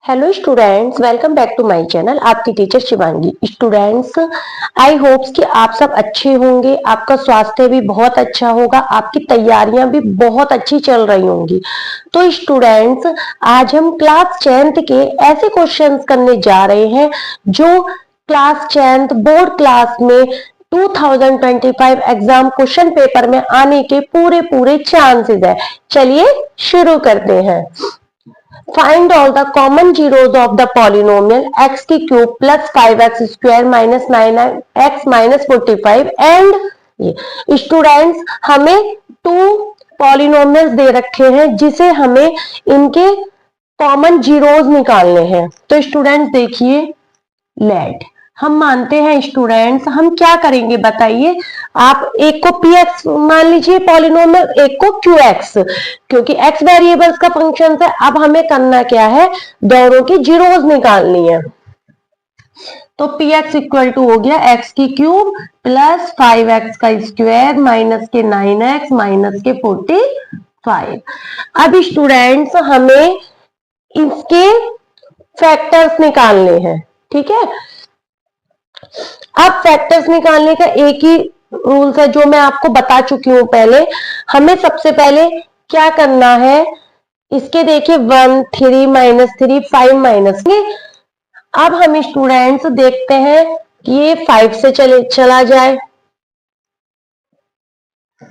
Hello students, welcome back to my channel. आपकी teacher Shivangi. Students, I hopes कि आप सब अच्छे होंगे, आपका स्वास्थ्य भी बहुत अच्छा होगा, आपकी तैयारियां भी बहुत अच्छी चल रही होंगी। तो स्टूडेंट्स, आज हम क्लास 10th के ऐसे क्वेश्चंस करने जा रहे हैं जो क्लास 10th बोर्ड क्लास में 2025 एग्जाम क्वेश्चन पेपर में आने के पूरे पूरे चांसेस है। चलिए शुरू करते हैं। Find all the common zeros of the polynomial x की cube plus 5x square minus 9x minus 45 and ये स्टूडेंट्स हमें टू पॉलिनोमियल्स दे रखे हैं जिसे हमें इनके कॉमन जीरोस निकालने हैं। तो स्टूडेंट्स देखिए, लेट हम मानते हैं स्टूडेंट्स, हम क्या करेंगे बताइए। आप एक को पी एक्स मान लीजिए पॉलिनोमियल, एक को क्यू एक्स, क्योंकि एक्स वेरिएबल्स का फंक्शन है। अब हमें करना क्या है, दोनों की जीरोस निकालनी है। तो पी एक्स इक्वल टू हो गया एक्स की क्यूब प्लस 5x का स्क्वायर माइनस के 9x माइनस के 45। अब स्टूडेंट्स हमें इसके फैक्टर्स निकालने हैं, ठीक है। अब फैक्टर्स निकालने का एक ही रूल्स है जो मैं आपको बता चुकी हूं पहले। हमें सबसे पहले क्या करना है, इसके देखिए 1 3 माइनस 3 5 माइनस। अब हम स्टूडेंट्स देखते हैं कि ये 5 से चला जाए।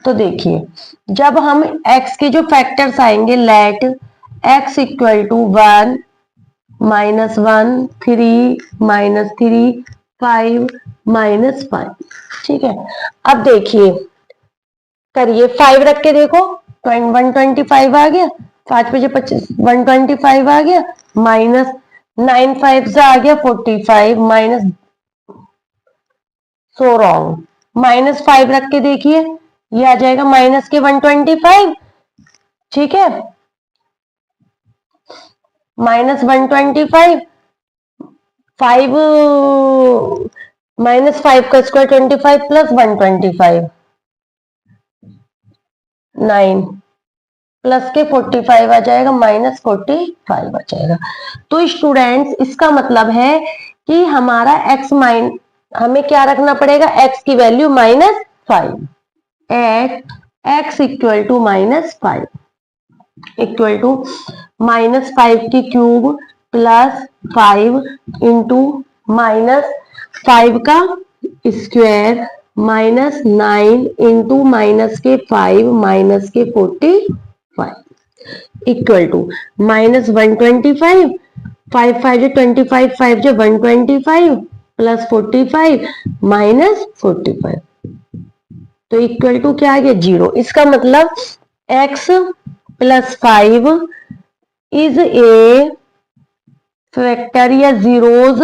तो देखिए, जब हम x के जो फैक्टर्स आएंगे, let x equal to 1 minus 1 3 minus 3 5 minus 5, ठीक है। अब देखिए, करिए 5 रख के देखो, 125 आ गया, 5 बजे 25 125 आ गया, माइनस 9 5 से आ गया 45 माइनस, सो रॉन्ग, माइनस 5 रख के देखिए, ये आ जाएगा माइनस के 125, ठीक है। माइनस 125, 5 माइनस 5 का स्क्वायर 25 प्लस 125 9 प्लस के 45 आ जाएगा, माइनस 45 आ जाएगा। तो स्टूडेंट्स इसका मतलब है कि हमारा x माइन, हमें क्या रखना पड़ेगा, x की value -5 at x equal to -5 equal to -5 की क्यूब प्लस 5 इंटू -5 का स्क्वायर माइनस 9 इंटू माइनस के 5 माइनस के 45 इक्वल टू माइनस 125, 5 5 25 5 जो 125 प्लस 45 माइनस 45, तो इक्वल टू क्या आ गया, 0। इसका मतलब x plus 5 is a factor या जीरोज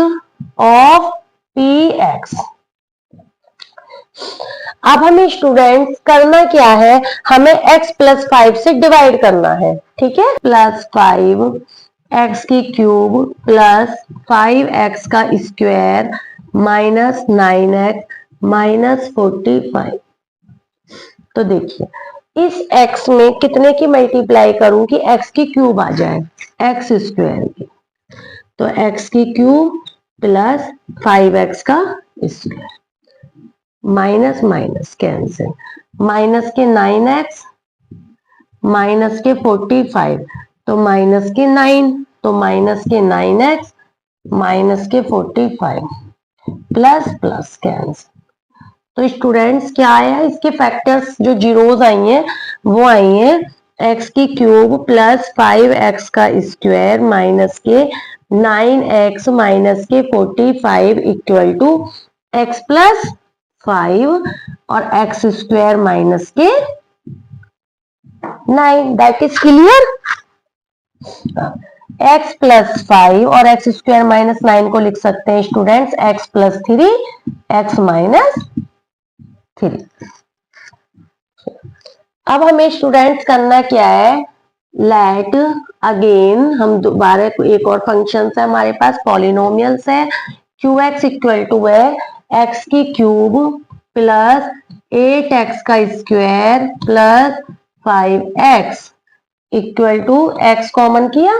ऑफ पी एक्स। अब हमें स्टूडेंट्स करना क्या है, हमें x प्लस 5 से डिवाइड करना है, ठीक है। प्लस 5 x की क्यूब प्लस 5x का स्क्वायर माइनस 9x माइनस 45। तो देखिए, इस x में कितने की मल्टीप्लाई करूं कि x की क्यूब आ जाए, x स्क्वायर की। तो x की क्यूब प्लस 5x का square, minus minus cancel, minus के 9x माइनस के 45, तो माइनस के 9, तो माइनस के 9x माइनस के 45 प्लस प्लस कैंसिल। तो स्टूडेंट्स क्या आया, इसके फैक्टर्स जो जीरोस आई हैं वो आई हैं x की क्यूब प्लस 5x का स्क्वायर माइनस के 9x माइनस के 45 इक्वल टू x प्लस 5 और x स्क्वायर माइनस के 9। That is clear. x plus 5 और x स्क्वायर माइनस 9 को लिख सकते हैं students x plus 3 x minus 3। अब हमें स्टूडेंट्स करना क्या है, लेट अगेन हम दोबारा एक और फंक्शन है हमारे पास, पॉलिनोमियल्स है। क्यू एक्स इक्वल टू है एक्स की क्यूब प्लस 8x का square plus 5x equal to x common किया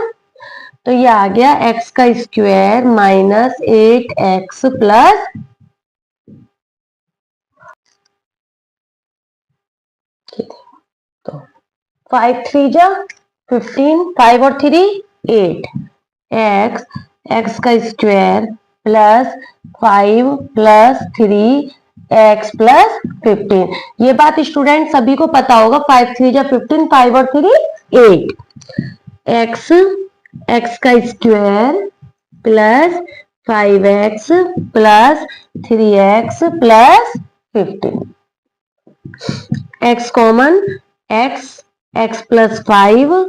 तो ये आ गया x का स्क्वायर माइनस 8x प्लस तो 5 3 जा 15, 5 और 3 8 x का square plus 5 plus 3x plus 15। ये बात स्टूडेंट सभी को पता होगा। 5 3 जा 15, 5 और 3 8। x का square plus 5x plus 3x plus 15। x common x plus 5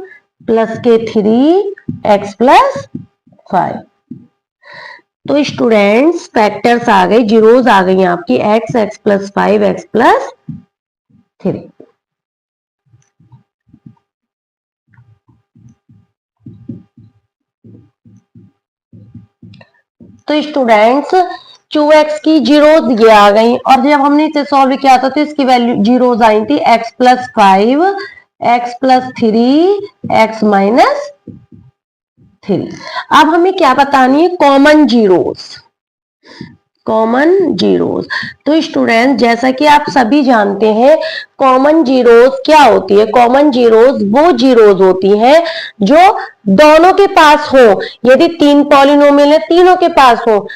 plus के 3x प्लस 5। तो स्टूडेंट्स फैक्टर्स आ गए, जीरोस आ गई आपकी x प्लस 5 x प्लस 3। तो स्टूडेंट्स 2x की जीरोस ये आ गई, और जब हमने इसे सॉल्व किया था तो इसकी वैल्यू जीरोस आई थी x plus 5 x plus 3 x minus 3। अब हमें क्या बतानी है, कॉमन जीरोस। कॉमन जीरोस तो स्टूडेंट जैसा कि आप सभी जानते हैं कॉमन जीरोस क्या होती है। कॉमन जीरोस वो जीरोस होती हैं जो दोनों के पास हो। यदि 3 पॉलिनोमियल है, तीनों के पास हो,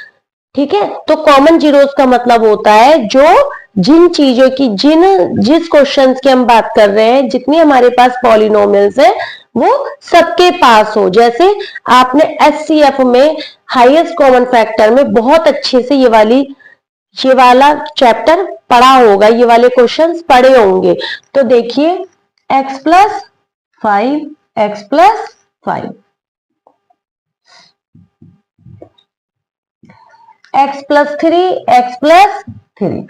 ठीक है, तो कॉमन जीरोस का मतलब होता है जो जिन चीजों की जिस क्वेश्चंस की हम बात कर रहे हैं, जितनी हमारे पास पॉलिनोमियल्स है वो सबके पास हो। जैसे आपने एचसीएफ में हाईएस्ट कॉमन फैक्टर में बहुत अच्छे से ये वाला चैप्टर पढ़ा होगा, ये वाले क्वेश्चंस पढ़े होंगे। तो देखिए x plus 5 x plus 5 x plus 3 x plus 3,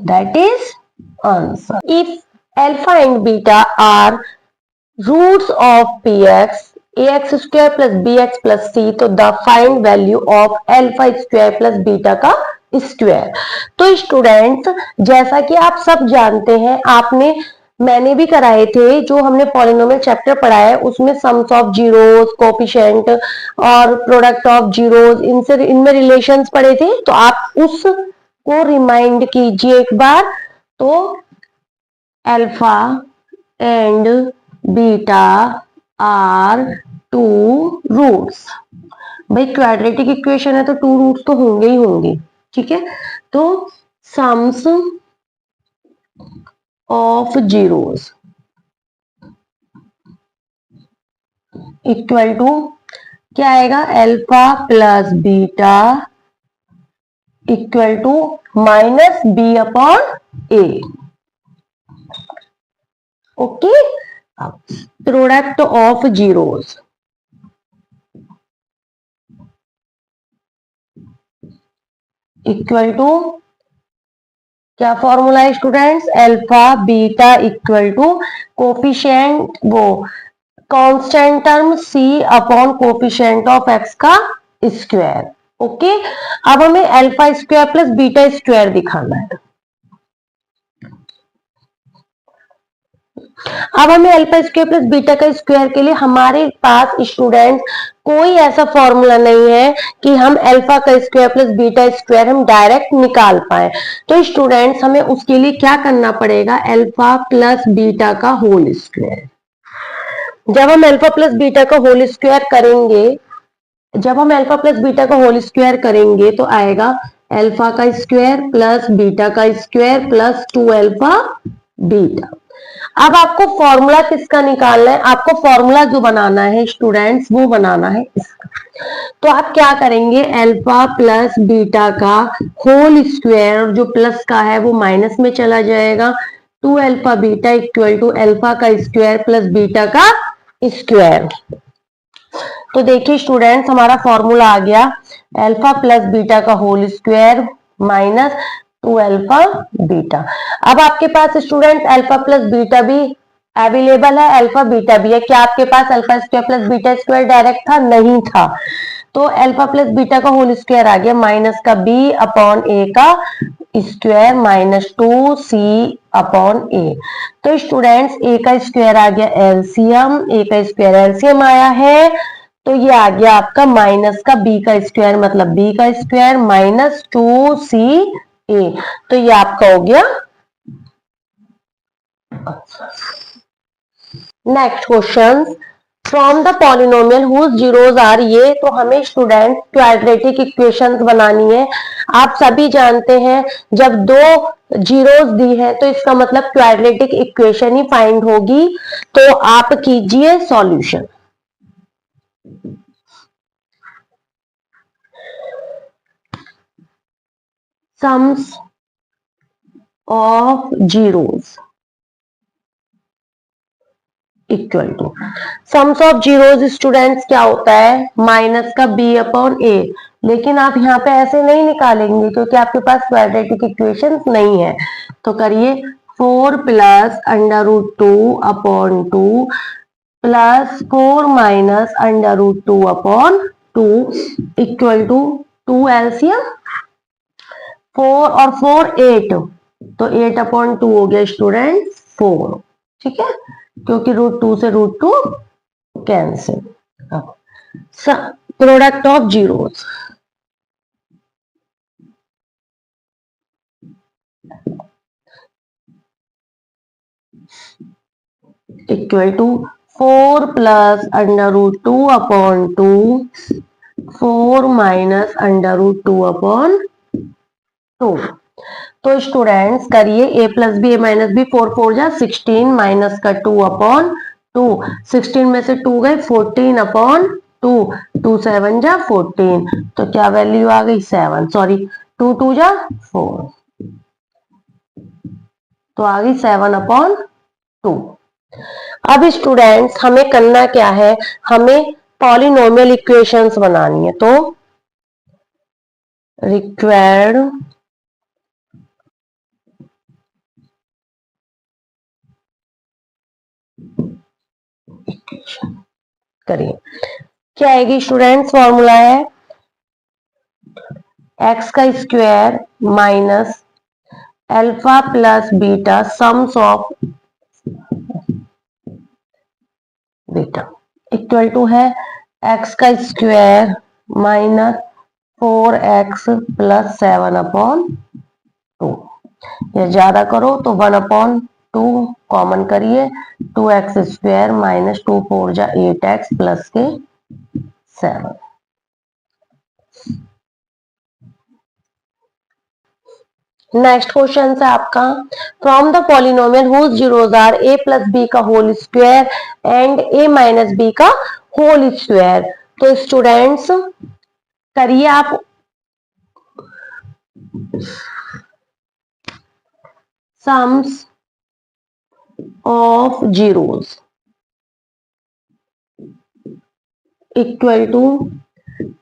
that is answer. If alpha and beta are roots of px ax square plus bx plus c, तो the find value of alpha square plus beta का square. तो students जैसा कि आप सब जानते हैं, मैंने भी कराए थे, जो हमने पॉलिनोमियल चैप्टर पढ़ाया है उसमें सम्स ऑफ जीरोस, कोफिशिएंट और प्रोडक्ट ऑफ जीरोस, इनमें रिलेशंस पढ़े थे। तो आप उसको रिमाइंड कीजिए एक बार। तो alpha and beta are two roots. भाई क्वाड्रेटिक इक्वेशन है तो 2 रूट्स तो होंगे ही होंगे, ठीक है। तो sums of zeros equal to क्या आएगा, alpha plus beta equal to minus B upon A. Okay, product of zeros equal to क्या फॉर्मूला है students, alpha beta equal to coefficient वो constant term C upon coefficient of X का square. ओके, अब हमें alpha square plus beta square दिखाना है। अब हमें अल्फा स्क्वायर प्लस बीटा का स्क्वायर के लिए हमारे पास स्टूडेंट कोई ऐसा फॉर्मूला नहीं है कि हम अल्फा का स्क्वायर प्लस बीटा स्क्वायर हम डायरेक्ट निकाल पाए। तो स्टूडेंट्स हमें उसके लिए क्या करना पड़ेगा, अल्फा प्लस बीटा का होल स्क्वायर। जब हम अल्फा प्लस बीटा का होल स्क्वायर करेंगे तो आएगा अल्फा का स्क्वायर प्लस बीटा का स्क्वायर प्लस 2 अल्फा बीटा। अब आपको फॉर्मूला किसका निकालना है, आपको फॉर्मूला जो बनाना है स्टूडेंट्स वो बनाना है इसका। तो आप क्या करेंगे, अल्फा प्लस बीटा का होल स्क्वायर, जो प्लस का है वो माइनस में चला जाएगा। 2 alpha beta equal to alpha का स्क्वायर प्लस बीटा का स्क्वायर। तो देखिए स्टूडेंट्स हमारा फॉर्मूला आ गया अल्फा प्लस बीटा का whole square minus 2 alpha beta. अब आपके पास स्टूडेंट अल्फा प्लस बीटा भी अवेलेबल है, अल्फा बीटा भी है। क्या आपके पास alpha square plus beta square direct था? नहीं था। तो अल्फा प्लस बीटा का होल स्क्वायर आ गया माइनस का बी अपॉन ए का स्क्वायर माइनस 2c अपॉन ए। तो स्टूडेंट्स ए का स्क्वायर आ गया एलसीएम, ए का स्क्वायर एलसीएम आया है, तो ये आ गया आपका माइनस का बी का स्क्वायर मतलब बी का स्क्वायर माइनस 2c ए। तो ये आपका हो गया। Next question, from the polynomial whose zeros are, ये तो हमें स्टूडेंट क्वाड्रेटिक इक्वेशंस बनानी है। आप सभी जानते हैं जब दो जीरोज दी है तो इसका मतलब क्वाड्रेटिक इक्वेशन ही फाइंड होगी। तो आप कीजिए solution. Sums of zeros equal to, sums of zeroes students क्या होता है माइनस का बी अपॉन ए, लेकिन आप यहाँ पे ऐसे नहीं निकालेंगे क्योंकि आपके पास क्वाड्रेटिक इक्वेशन नहीं है। तो करिए 4 plus under root 2 upon 2 plus 4 minus under root 2 upon 2 equal to 2 LCM 4 और 4 8, तो 8 अपॉन 2 हो गया स्टूडेंट 4, ठीक है, क्योंकि रूट 2 से root 2 cancel. Product of zeros equal to 4 plus under root 2 upon 2 4 minus under root 2 upon 2। तो स्टूडेंट्स करिए a plus b a minus b 4 4 जा 16 माइनस का 2 अपॉन 2, 16 में से 2 गए 14 अपॉन 2, 2 7 जा 14, तो क्या वैल्यू आ गई 7, सॉरी 2 2 जा 4, तो आ गई 7 अपॉन 2। अब स्टूडेंट्स हमें करना क्या है, हमें पॉलिनोमियल इक्वेशंस बनानी है। तो रिक्वायर्ड करिए, क्या आएगी स्टूडेंट्स, फॉर्मूला है एक्स का square minus alpha plus beta sums of beta equal to है एक्स का square minus 4x plus 7 upon 2, या ज्यादा करो तो 1 अपॉन 2 कॉमन करिए, 2x स्क्वायर माइनस 2 4 जा 8x प्लस के 7। नेक्स्ट क्वेश्चन है आपका, from the polynomial whose zeros are a plus B का whole square and a minus B का होल स्क्वायर। तो स्टूडेंट्स करिए आप sums of zeros equal to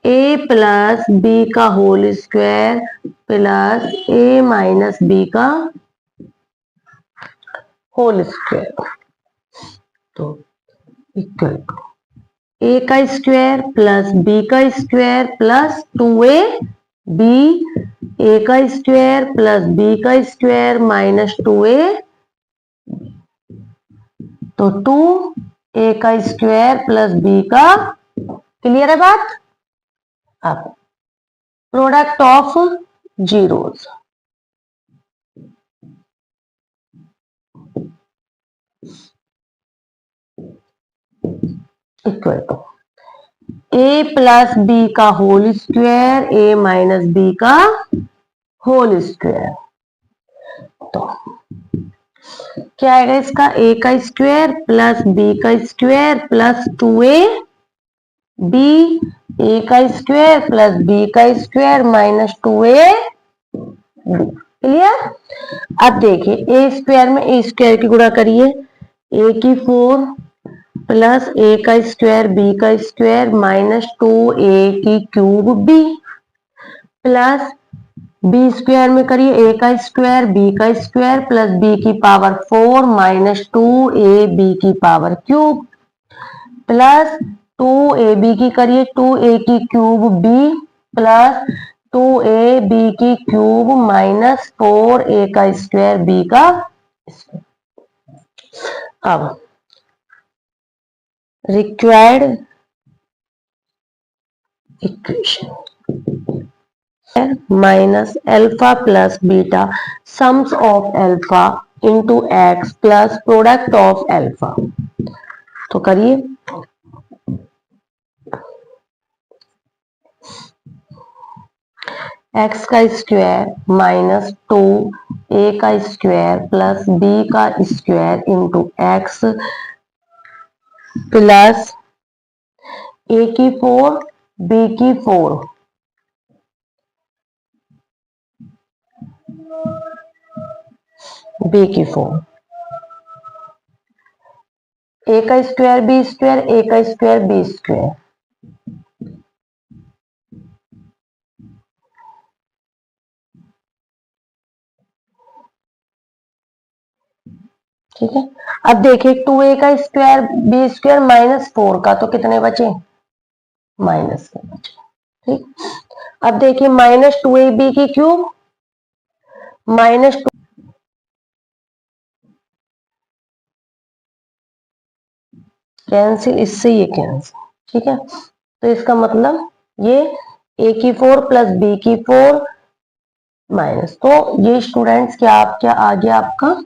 a plus B का whole square plus a minus B का whole square, तो equal to a का square plus b का square plus 2ab, a का स्क्वायर प्लस b का स्क्वायर माइनस 2a, तो 2a का square plus b का, क्लियर है बात। अब product of zeros equal to a plus B का whole square a minus B का होल स्क्वायर, तो क्या आएगा इसका a का स्क्वायर प्लस b का स्क्वायर प्लस 2ab, a का स्क्वायर प्लस b का स्क्वायर माइनस 2ab, क्लियर। अब देखिए a स्क्वायर में a स्क्वायर की गुणा करिए, a की 4 प्लस a का स्क्वायर b का स्क्वायर माइनस 2a की cube b, plus b square में करिए a का स्क्वायर b का स्क्वायर प्लस b की पावर 4 माइनस 2ab की पावर क्यूब, प्लस 2ab की करिए 2a की क्यूब b प्लस 2ab की क्यूब माइनस 4a का स्क्वायर b का स्क्वायर। अब required equation minus alpha plus beta sums of alpha into x plus product of alpha. तो करिए एक्स का स्क्वायर माइनस 2a का स्क्वायर प्लस b का square into x plus a की 4 b की 4 b की 4 a का स्क्वायर b स्क्वायर a का स्क्वायर b स्क्वायर। ठीक है, अब देखिए 2a का स्क्वायर b स्क्वायर माइनस 4 का, तो कितने बचे? माइनस के बचे। ठीक, अब देखिए माइनस 2ab की क्यूब माइनस कैंसिल, इससे ये कैंसिल। ठीक है, तो इसका मतलब ये a की 4 प्लस b की 4 माइनस, तो ये स्टूडेंट्स क्या आ गया आपका?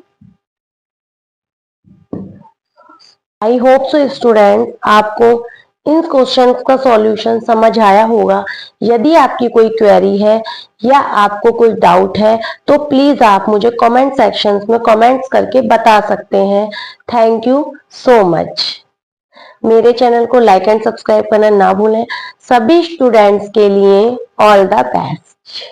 आई होप सो स्टूडेंट आपको इन क्वेश्चंस का सॉल्यूशन समझ आया होगा। यदि आपकी कोई क्वेरी है या आपको कोई डाउट है तो प्लीज आप मुझे कमेंट सेक्शंस में कमेंट्स करके बता सकते हैं। Thank you so much. मेरे चैनल को लाइक एंड सब्सक्राइब करना ना भूलें। सभी स्टूडेंट्स के लिए ऑल द बेस्ट।